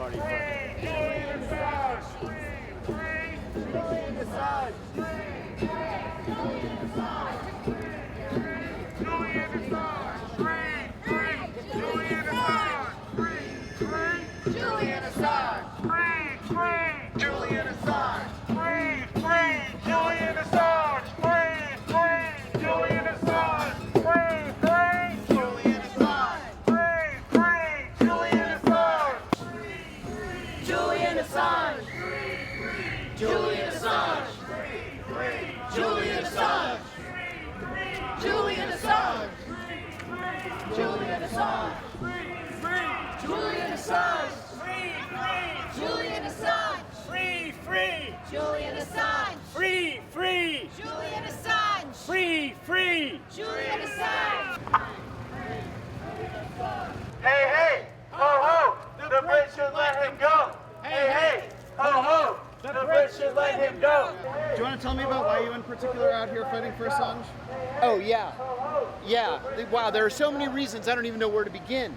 party. Julian Assange! Julian Assange! Julian Assange! Julian Assange! Julian Assange! Julian Assange! Julian Assange! Julian Assange! Julian Assange! Julian Assange! Julian Assange! Julian Assange! Julian Assange! Julian Assange! Julian Assange! Julian Assange! Julian Assange! Julian Assange! Julian Assange! Free! Julian Assange! Free! Julian Assange! Free! Julian Assange! Hey! Ho ho! The Brits should let him go! Hey! Ho ho! The Brits should let him go! Do you want to tell me about why you in particular are out here fighting for Assange? Oh, yeah. Wow, there are so many reasons, I don't even know where to begin.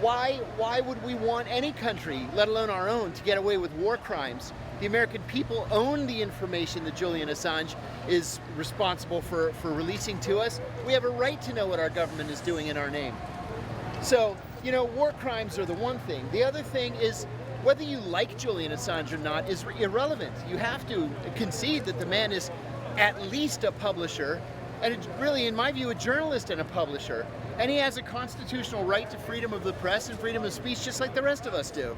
Why would we want any country, let alone our own, to get away with war crimes? The American people own the information that Julian Assange is responsible for releasing to us. We have a right to know what our government is doing in our name. So, war crimes are the one thing. The other thing is, whether you like Julian Assange or not is irrelevant. You have to concede that the man is at least a publisher, and really, in my view, a journalist and a publisher. And he has a constitutional right to freedom of the press and freedom of speech just like the rest of us do.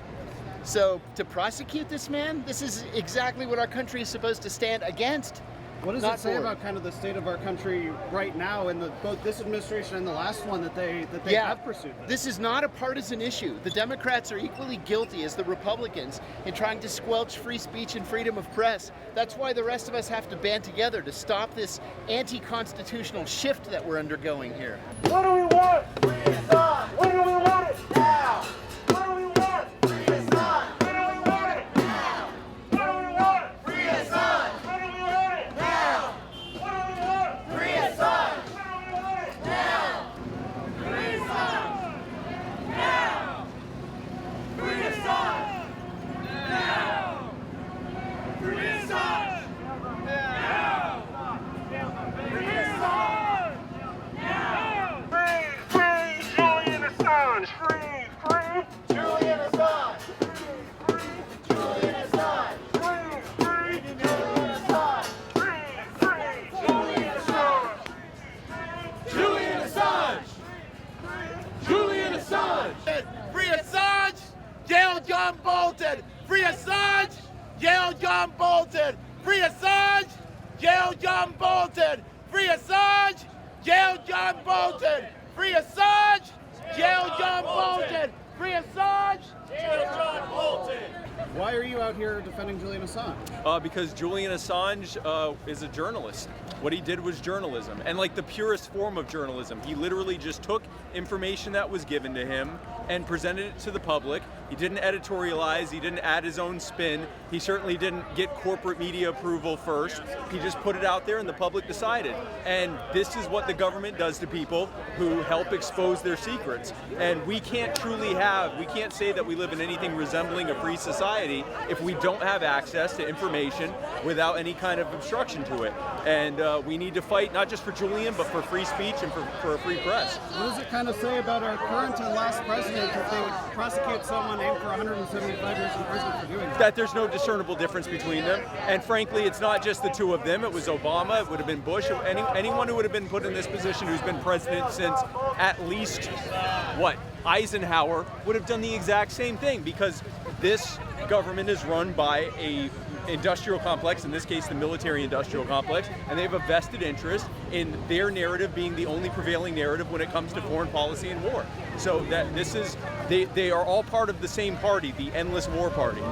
So to prosecute this man, this is exactly what our country is supposed to stand against. What does it say about kind of the state of our country right now in both this administration and the last one that they have pursued? This is not a partisan issue. The Democrats are equally guilty as the Republicans in trying to squelch free speech and freedom of press. That's why the rest of us have to band together to stop this anti-constitutional shift that we're undergoing here. What do we want? Free Assange! When do we want it? Now! What do we want? Free Assange! When do we want it? Now! What do we want? Free Assange! When do we want it? Now! What do we want? Free Assange! When do we want it? Now! Free Assange! Now! Free Assange! Now! Free Assange! Now! Free Assange! Free Julian Assange! Free Julian Assange! Free Julian Assange! Free Julian Assange! Free Julian Assange! Julian Assange! Julian Assange! Free Assange! Jail John Bolton! Free Assange! Jail John Bolton! Free Assange! Jail John Bolton! Free Assange! Jail John Bolton! Free Assange! Jail John Bolton! Free Assange! Jail John Bolton! Why are you out here defending Julian Assange? Because Julian Assange is a journalist. What he did was journalism, and like the purest form of journalism. He literally just took information that was given to him and presented it to the public. He didn't editorialize, he didn't add his own spin. He certainly didn't get corporate media approval first. He just put it out there and the public decided. And this is what the government does to people who help expose their secrets. And we can't say that we live in anything resembling a free society if we don't have access to information without any kind of obstruction to it. And we need to fight not just for Julian, but for free speech and for a free press. What does it kind of say about our current and last president if they would prosecute someone named for 175 years in prison for doing that? That there's no discernible difference between them. And frankly, it's not just the two of them. It was Obama, it would have been Bush, anyone who would have been put in this position who's been president since at least, Eisenhower would have done the exact same thing, because this government is run by a industrial complex, in this case the military industrial complex, and they have a vested interest in their narrative being the only prevailing narrative when it comes to foreign policy and war. So that they are all part of the same party, the endless war party.